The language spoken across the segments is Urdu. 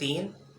3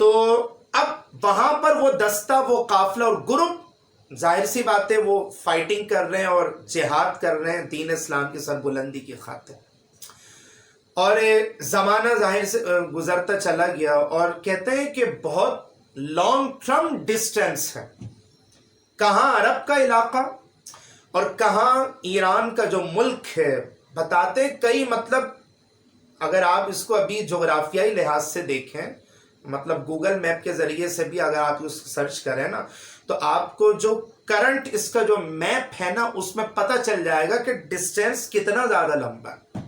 تو اب وہاں پر وہ دستہ، وہ قافلہ اور گروپ، ظاہر سی بات ہے وہ فائٹنگ کر رہے ہیں اور جہاد کر رہے ہیں دین اسلام کی سربلندی کی خاطر. اور زمانہ ظاہر سے گزرتا چلا گیا اور کہتے ہیں کہ بہت لانگ ٹرم ڈسٹینس ہے، کہاں عرب کا علاقہ اور کہاں ایران کا جو ملک ہے. بتاتے کئی مطلب اگر آپ اس کو ابھی جغرافیائی لحاظ سے دیکھیں، مطلب گوگل میپ کے ذریعے سے بھی اگر آپ اس سرچ کریں نا، تو آپ کو جو کرنٹ اس کا جو میپ ہے نا اس میں پتہ چل جائے گا کہ ڈسٹینس کتنا زیادہ لمبا ہے.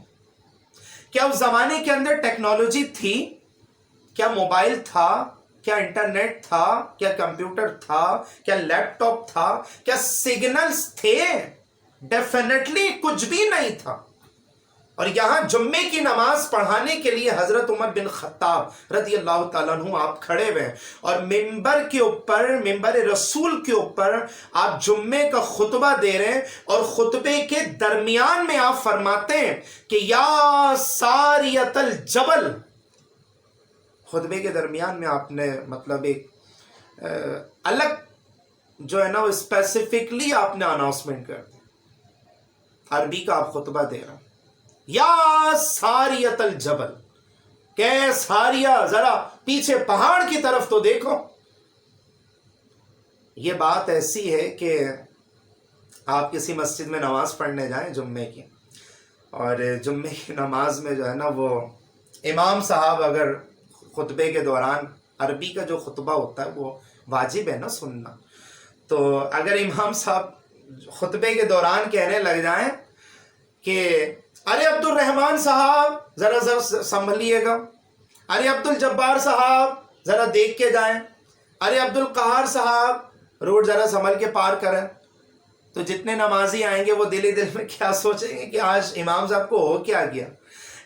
کیا اس زمانے کے اندر ٹیکنالوجی تھی؟ کیا موبائل تھا؟ کیا انٹرنیٹ تھا؟ کیا کمپیوٹر تھا؟ کیا لیپ ٹاپ تھا؟ کیا سگنلز تھے؟ ڈیفینیٹلی کچھ بھی نہیں تھا. اور یہاں جمعے کی نماز پڑھانے کے لیے حضرت عمر بن خطاب رضی اللہ تعالیٰ عنہ آپ کھڑے ہوئے اور ممبر کے اوپر، ممبر رسول کے اوپر آپ جمعے کا خطبہ دے رہے ہیں، اور خطبے کے درمیان میں آپ فرماتے ہیں کہ یا ساریت الجبل. خطبے کے درمیان میں آپ نے مطلب ایک الگ جو ہے نا وہ اسپیسیفکلی آپ نے اناؤنسمنٹ کر دی، عربی کا آپ خطبہ دے رہے ہیں، یا ساریت الجبل. کہ ساریہ، ذرا پیچھے پہاڑ کی طرف تو دیکھو. یہ بات ایسی ہے کہ آپ کسی مسجد میں نماز پڑھنے جائیں جمعے کی، اور جمعے کی نماز میں جو ہے نا وہ امام صاحب اگر خطبے کے دوران، عربی کا جو خطبہ ہوتا ہے وہ واجب ہے نا سننا، تو اگر امام صاحب خطبے کے دوران کہنے لگ جائیں کہ ارے عبد الرحمن صاحب ذرا سنبھلیے گا، ارے عبد الجبار صاحب ذرا دیکھ کے جائیں، ارے عبد القہار صاحب روڈ ذرا سنبھل کے پار کریں، تو جتنے نمازی آئیں گے وہ دل ہی دل میں کیا سوچیں گے کہ آج امام صاحب کو ہو کیا گیا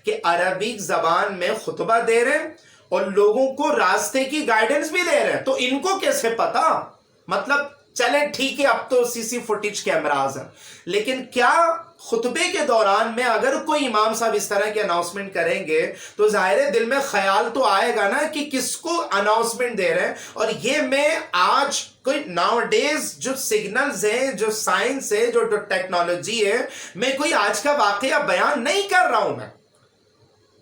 کہ عربی زبان میں خطبہ دے رہے ہیں اور لوگوں کو راستے کی گائیڈنس بھی دے رہے ہیں. تو ان کو کیسے پتا؟ مطلب چلیں ٹھیک ہے اب تو سی فوٹیج کیمراز ہیں، لیکن کیا خطبے کے دوران میں اگر کوئی امام صاحب اس طرح کے اناؤنسمنٹ کریں گے تو ظاہر دل میں خیال تو آئے گا نا کہ کس کو اناؤنسمنٹ دے رہے ہیں. اور یہ میں آج کوئی ناؤ ڈیز جو سگنلز ہیں، جو سائنس ہے، جو ٹیکنالوجی ہے، میں کوئی آج کا واقعہ بیان نہیں کر رہا ہوں.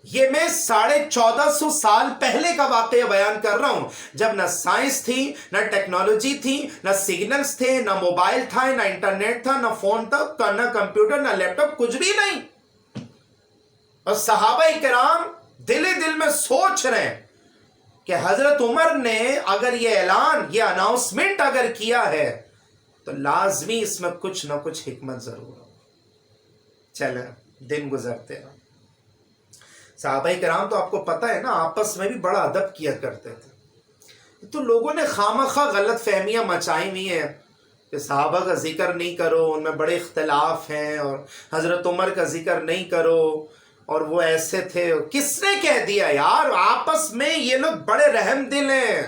یہ میں 1450 سال پہلے کا واقعہ بیان کر رہا ہوں، جب نہ سائنس تھی، نہ ٹیکنالوجی تھی، نہ سگنلز تھے، نہ موبائل تھا، نہ انٹرنیٹ تھا، نہ فون تھا، نہ کمپیوٹر، نہ لیپ ٹاپ، کچھ بھی نہیں. اور صحابہ کرام دل ہی دل میں سوچ رہے ہیں کہ حضرت عمر نے اگر یہ اعلان، یہ اناؤنسمنٹ اگر کیا ہے تو لازمی اس میں کچھ نہ کچھ حکمت ضرور ہو. چلیں دن گزرتے ہیں. صحابہ کرام تو آپ کو پتہ ہے نا آپس میں بھی بڑا ادب کیا کرتے تھے. تو لوگوں نے خامخواہ غلط فہمیاں مچائی ہوئی ہیں کہ صحابہ کا ذکر نہیں کرو، ان میں بڑے اختلاف ہیں، اور حضرت عمر کا ذکر نہیں کرو اور وہ ایسے تھے. کس نے کہہ دیا یار؟ آپس میں یہ لوگ بڑے رحم دل ہیں.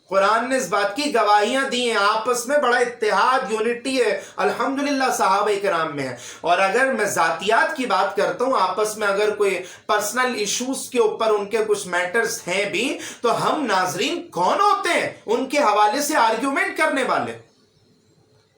قرآن نے اس بات کی گواہیاں دی ہیں، آپس میں بڑا اتحاد، یونٹی ہے الحمدللہ صحابہ کرام میں ہے. اور اگر میں ذاتیات کی بات کرتا ہوں، آپس میں اگر کوئی پرسنل ایشوز کے اوپر ان کے کچھ میٹرز ہیں بھی، تو ہم ناظرین کون ہوتے ہیں ان کے حوالے سے آرگیومنٹ کرنے والے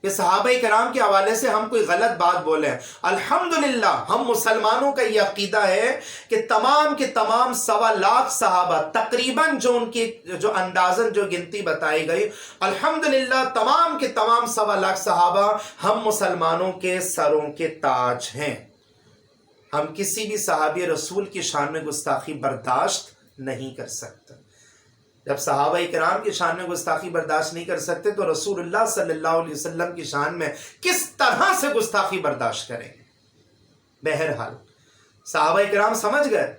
کہ صحابہ کرام کے حوالے سے ہم کوئی غلط بات بولیں؟ الحمدللہ ہم مسلمانوں کا یہ عقیدہ ہے کہ تمام کے تمام 1.25 لاکھ صحابہ تقریباً جو ان کی جو اندازن جو گنتی بتائی گئی، الحمدللہ تمام کے تمام 1.25 لاکھ صحابہ ہم مسلمانوں کے سروں کے تاج ہیں. ہم کسی بھی صحابی رسول کی شان میں گستاخی برداشت نہیں کر سکتے. جب صحابہ کرام کی شان میں گستاخی برداشت نہیں کر سکتے تو رسول اللہ صلی اللہ علیہ وسلم کی شان میں کس طرح سے گستاخی برداشت کریں گے؟ بہرحال صحابہ کرام سمجھ گئے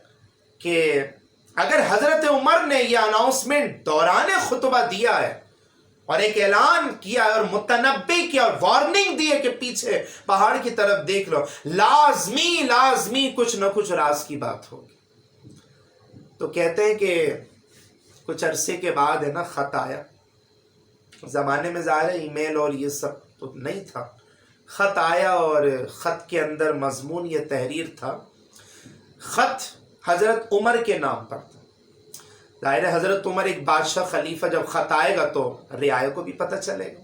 کہ اگر حضرت عمر نے یہ اناؤنسمنٹ دوران خطبہ دیا ہے اور ایک اعلان کیا اور متنبی کیا اور وارننگ دی ہے کہ پیچھے پہاڑ کی طرف دیکھ لو، لازمی کچھ نہ کچھ راز کی بات ہوگی. تو کہتے ہیں کہ کچھ عرصے کے بعد ہے نا خط آیا. زمانے میں ظاہر ای میل اور یہ سب تو نہیں تھا. خط آیا اور خط کے اندر مضمون یہ تحریر تھا. خط حضرت عمر کے نام پر تھا. ظاہر ہے حضرت عمر ایک بادشاہ خلیفہ جب خط آئے گا تو رعایا کو بھی پتہ چلے گا،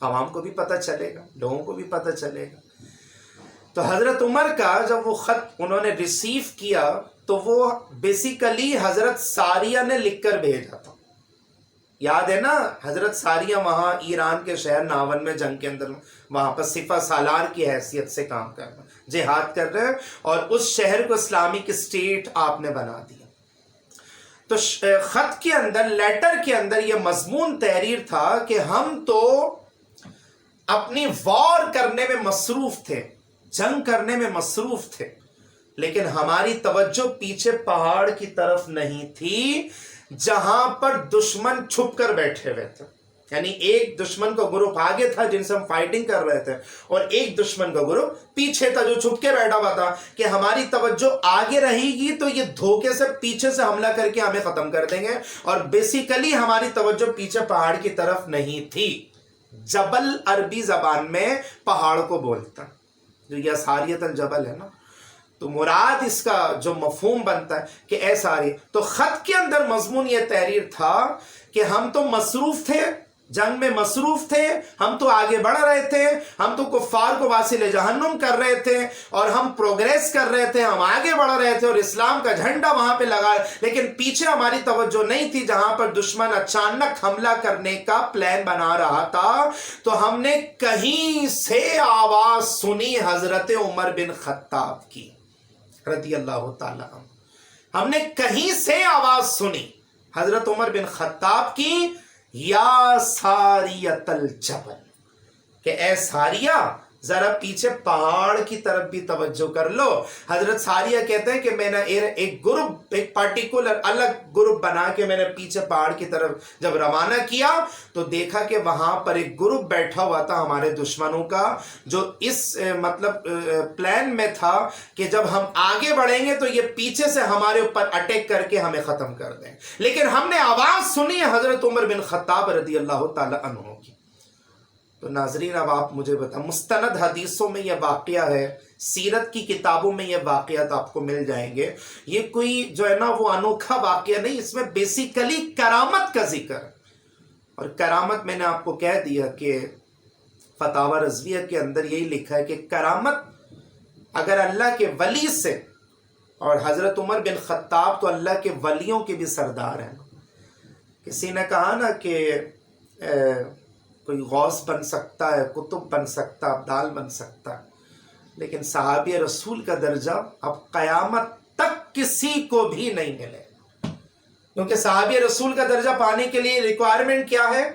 عوام کو بھی پتہ چلے گا، لوگوں کو بھی پتہ چلے گا۔ تو حضرت عمر کا جب وہ خط انہوں نے ریسیو کیا تو وہ بیسیکلی حضرت ساریہ نے لکھ کر بھیجا تھا۔ یاد ہے نا، حضرت ساریہ وہاں ایران کے شہر ناون میں جنگ کے اندر وہاں پر سپہ سالار کی حیثیت سے کام کر رہے ہیں، جہاد کر رہے ہیں، اور اس شہر کو اسلامک اسٹیٹ آپ نے بنا دیا۔ تو خط کے اندر، لیٹر کے اندر یہ مضمون تحریر تھا کہ ہم تو اپنی وار کرنے میں مصروف تھے، جنگ کرنے میں مصروف تھے، لیکن ہماری توجہ پیچھے پہاڑ کی طرف نہیں تھی جہاں پر دشمن چھپ کر بیٹھے ہوئے تھے۔ یعنی ایک دشمن کا گروپ آگے تھا جن سے ہم فائٹنگ کر رہے تھے، اور ایک دشمن کا گروپ پیچھے تھا جو چھپ کے بیٹھا ہوا تھا کہ ہماری توجہ آگے رہے گی تو یہ دھوکے سے پیچھے سے حملہ کر کے ہمیں ختم کر دیں گے۔ اور بیسیکلی ہماری توجہ پیچھے پہاڑ کی طرف نہیں تھی۔ جبل عربی زبان میں پہاڑ کو بولتا ہے، جو یہ ساریت الجبل ہے نا، تو مراد اس کا جو مفہوم بنتا ہے کہ اے ساری، تو خط کے اندر مضمون یہ تحریر تھا کہ ہم تو مصروف تھے، جنگ میں مصروف تھے، ہم تو آگے بڑھ رہے تھے، ہم تو کفار کو واصل جہنم کر رہے تھے، اور ہم پروگریس کر رہے تھے، ہم آگے بڑھ رہے تھے، اور اسلام کا جھنڈا وہاں پہ لگا، لیکن پیچھے ہماری توجہ نہیں تھی جہاں پر دشمن اچانک حملہ کرنے کا پلان بنا رہا تھا۔ تو ہم نے کہیں سے آواز سنی حضرت عمر بن خطاب کی رضی اللہ تعالی عنہ، ہم نے کہیں سے آواز سنی حضرت عمر بن خطاب کی، یا ساریت الجبل، کہ اے ساریہ ذرا پیچھے پہاڑ کی طرف بھی توجہ کر لو۔ حضرت ساریہ کہتے ہیں کہ میں نے ایک گروپ، ایک پارٹیکولر الگ گروپ بنا کے میں نے پیچھے پہاڑ کی طرف جب روانہ کیا تو دیکھا کہ وہاں پر ایک گروپ بیٹھا ہوا تھا ہمارے دشمنوں کا، جو اس مطلب پلان میں تھا کہ جب ہم آگے بڑھیں گے تو یہ پیچھے سے ہمارے اوپر اٹیک کر کے ہمیں ختم کر دیں، لیکن ہم نے آواز سنی حضرت عمر بن خطاب رضی اللہ تعالی عنہ کی۔ تو ناظرین اب آپ مجھے بتائیں، مستند حدیثوں میں یہ واقعہ ہے، سیرت کی کتابوں میں یہ واقعات آپ کو مل جائیں گے، یہ کوئی جو ہے نا وہ انوکھا واقعہ نہیں، اس میں بیسیکلی کرامت کا ذکر ہے۔ اور کرامت میں نے آپ کو کہہ دیا کہ فتاوی رضویہ کے اندر یہی لکھا ہے کہ کرامت اگر اللہ کے ولی سے، اور حضرت عمر بن خطاب تو اللہ کے ولیوں کے بھی سردار ہیں۔ کسی نے کہا نا کہ کوئی غوث بن سکتا ہے، کتب بن سکتا ہے، ابدال بن سکتا ہے، لیکن صحابی رسول کا درجہ اب قیامت تک کسی کو بھی نہیں ملے، کیونکہ صحابی رسول کا درجہ پانے کے لیے ریکوائرمنٹ کیا ہے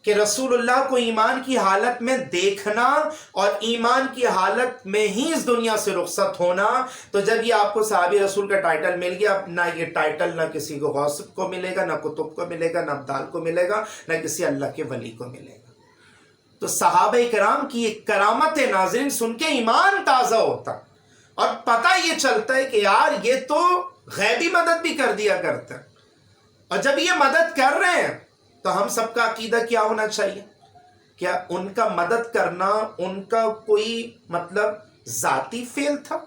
کہ رسول اللہ کو ایمان کی حالت میں دیکھنا اور ایمان کی حالت میں ہی اس دنیا سے رخصت ہونا۔ تو جب یہ آپ کو صحابی رسول کا ٹائٹل مل گیا، نہ یہ ٹائٹل نہ کسی کو غوث کو ملے گا، نہ کتب کو ملے گا، نہ ابدال کو ملے گا، نہ کسی اللہ کے ولی کو ملے گا۔ تو صحابہ کرام کی ایک کرامت ناظرین سن کے ایمان تازہ ہوتا، اور پتہ یہ چلتا ہے کہ یار یہ تو غیبی مدد بھی کر دیا کرتے ہیں، اور جب یہ مدد کر رہے ہیں تو ہم سب کا عقیدہ کیا ہونا چاہیے؟ کیا ان کا مدد کرنا ان کا کوئی مطلب ذاتی فعل تھا،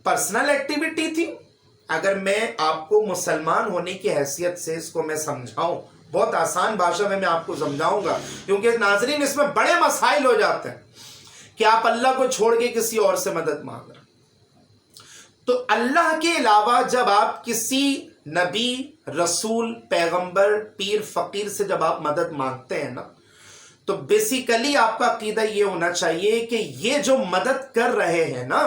پرسنل ایکٹیویٹی تھی؟ اگر میں آپ کو مسلمان ہونے کی حیثیت سے اس کو میں سمجھاؤں، بہت آسان بھاشا میں آپ کو سمجھاؤں گا، کیونکہ ناظرین اس میں بڑے مسائل ہو جاتے ہیں کہ آپ اللہ کو چھوڑ کے کسی اور سے مدد مانگ رہے ہیں۔ تو اللہ کے علاوہ جب آپ کسی نبی، رسول، پیغمبر، پیر، فقیر سے جب آپ مدد مانگتے ہیں نا، تو بیسیکلی آپ کا عقیدہ یہ ہونا چاہیے کہ یہ جو مدد کر رہے ہیں نا،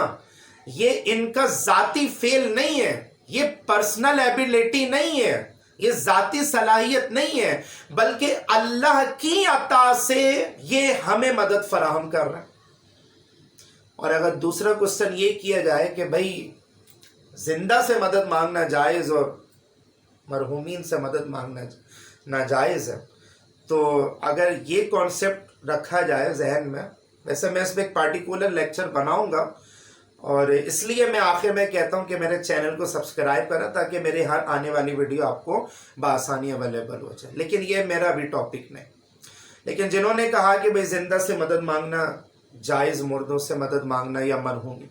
یہ ان کا ذاتی فعل نہیں ہے، یہ پرسنل ایبیلٹی نہیں ہے، یہ ذاتی صلاحیت نہیں ہے، بلکہ اللہ کی عطا سے یہ ہمیں مدد فراہم کر رہے ہیں۔ اور اگر دوسرا کوسچن یہ کیا جائے کہ بھائی زندہ سے مدد مانگنا جائز اور مرحومین سے مدد مانگنا ناجائز ہے، تو اگر یہ کانسیپٹ رکھا جائے ذہن میں، ویسے میں اس میں ایک پارٹیکولر لیکچر بناؤں گا، اور اس لیے میں آخر میں کہتا ہوں کہ میرے چینل کو سبسکرائب کریں تاکہ میری ہر آنے والی ویڈیو آپ کو بآسانی اویلیبل ہو جائے، لیکن یہ میرا بھی ٹاپک نہیں۔ لیکن جنہوں نے کہا کہ بھائی زندہ سے مدد مانگنا جائز، مردوں سے مدد مانگنا یا مرحوم،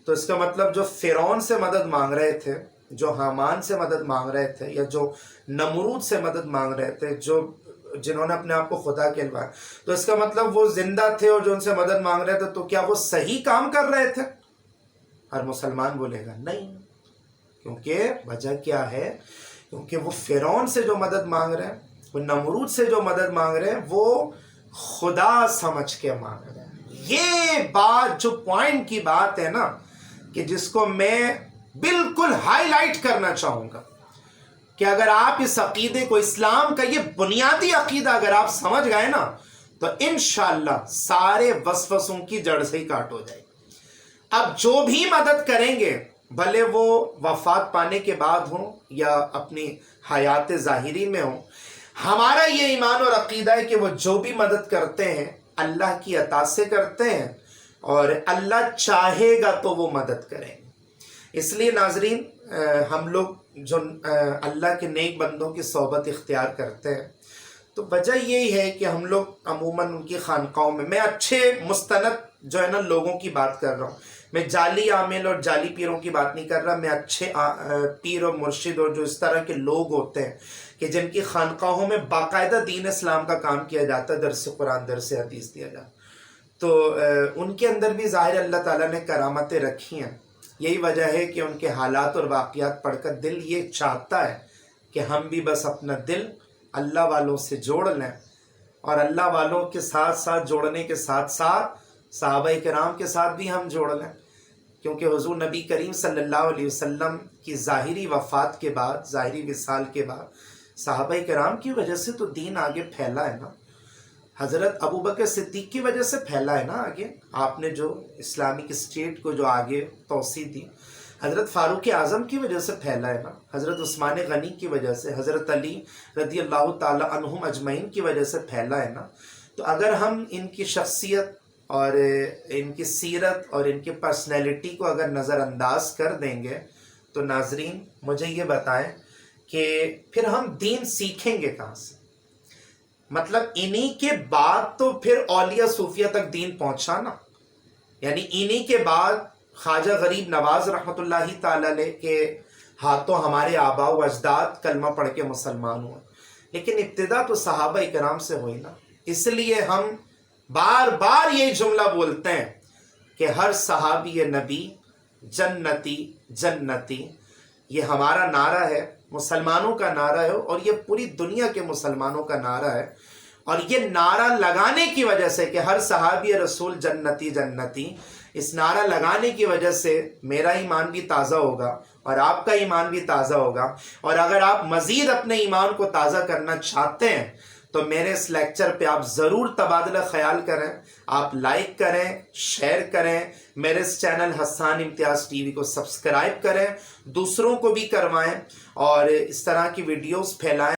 تو اس کا مطلب جو فرعون سے مدد مانگ رہے تھے جو حامان سے مدد مانگ رہے تھے یا جو نمرود سے مدد مانگ رہے تھے، جنہوں نے اپنے آپ کو خدا کہلوایا، تو اس کا مطلب وہ زندہ تھے اور جو ان سے مدد مانگ رہے تھے، تو کیا وہ صحیح کام کر رہے تھے؟ ہر مسلمان بولے گا نہیں، کیونکہ وجہ کیا ہے؟ کیونکہ وہ فرعون سے جو مدد مانگ رہے ہیں، وہ نمرود سے جو مدد مانگ رہے ہیں، وہ خدا سمجھ کے مانگ رہے ہیں۔ یہ بات جو پوائنٹ کی بات ہے نا، کہ جس کو میں بالکل ہائی لائٹ کرنا چاہوں گا، کہ اگر آپ اس عقیدے کو، اسلام کا یہ بنیادی عقیدہ اگر آپ سمجھ گئے نا، تو انشاءاللہ سارے وسوسوں کی جڑ سے ہی کاٹ ہو جائے گی۔ اب جو بھی مدد کریں گے، بھلے وہ وفات پانے کے بعد ہوں یا اپنی حیات ظاہری میں ہوں، ہمارا یہ ایمان اور عقیدہ ہے کہ وہ جو بھی مدد کرتے ہیں اللہ کی عطا سے کرتے ہیں، اور اللہ چاہے گا تو وہ مدد کریں گے۔ اس لیے ناظرین، ہم لوگ جو اللہ کے نیک بندوں کی صحبت اختیار کرتے ہیں، تو وجہ یہی ہے کہ ہم لوگ عموماً ان کی خانقاہوں میں اچھے مستند جو ہے نا لوگوں کی بات کر رہا ہوں، میں جعلی عامل اور جعلی پیروں کی بات نہیں کر رہا، میں اچھے پیر اور مرشد اور جو اس طرح کے لوگ ہوتے ہیں کہ جن کی خانقاہوں میں باقاعدہ دین اسلام کا کام کیا جاتا ہے، درس قرآن درس حدیث دیا جاتا ہے، تو ان کے اندر بھی ظاہر اللہ تعالیٰ نے کرامتیں رکھی ہیں۔ یہی وجہ ہے کہ ان کے حالات اور واقعات پڑھ کر دل یہ چاہتا ہے کہ ہم بھی بس اپنا دل اللہ والوں سے جوڑ لیں، اور اللہ والوں کے ساتھ ساتھ جوڑنے کے ساتھ ساتھ صحابہ کرام کے ساتھ بھی ہم جوڑ لیں، کیونکہ حضور نبی کریم صلی اللہ علیہ وسلم کی ظاہری وفات کے بعد، ظاہری وصال کے بعد، صحابہ کرام کی وجہ سے تو دین آگے پھیلا ہے نا، حضرت ابوبکر صدیق کی وجہ سے پھیلا ہے نا آگے، آپ نے جو اسلامک اسٹیٹ کو جو آگے توسیع دی، حضرت فاروق اعظم کی وجہ سے پھیلا ہے نا، حضرت عثمان غنی کی وجہ سے، حضرت علی رضی اللہ تعالی عنہم اجمعین کی وجہ سے پھیلا ہے نا۔ تو اگر ہم ان کی شخصیت اور ان کی سیرت اور ان کی پرسنالٹی کو اگر نظر انداز کر دیں گے، تو ناظرین مجھے یہ بتائیں کہ پھر ہم دین سیکھیں گے کہاں سے؟ مطلب انہی کے بعد تو پھر اولیاء صوفیہ تک دین پہنچا نا، یعنی انہی کے بعد خواجہ غریب نواز رحمۃ اللہ تعالی علیہ کے ہاتھوں ہمارے آباء و اجداد کلمہ پڑھ کے مسلمان ہوئے، لیکن ابتدا تو صحابہ کرام سے ہوئی نا۔ اس لیے ہم بار بار یہ جملہ بولتے ہیں کہ ہر صحابی نبی جنتی جنتی، یہ ہمارا نعرہ ہے، مسلمانوں کا نعرہ ہے، اور یہ پوری دنیا کے مسلمانوں کا نعرہ ہے، اور یہ نعرہ لگانے کی وجہ سے کہ ہر صحابی رسول جنتی جنتی، اس نعرہ لگانے کی وجہ سے میرا ایمان بھی تازہ ہوگا اور آپ کا ایمان بھی تازہ ہوگا، اور اگر آپ مزید اپنے ایمان کو تازہ کرنا چاہتے ہیں تو میرے اس لیکچر پہ آپ ضرور تبادلہ خیال کریں، آپ لائک کریں، شیئر کریں، میرے اس چینل حسان امتیاز ٹی وی کو سبسکرائب کریں، دوسروں کو بھی کروائیں، اور اس طرح کی ویڈیوز پھیلائیں۔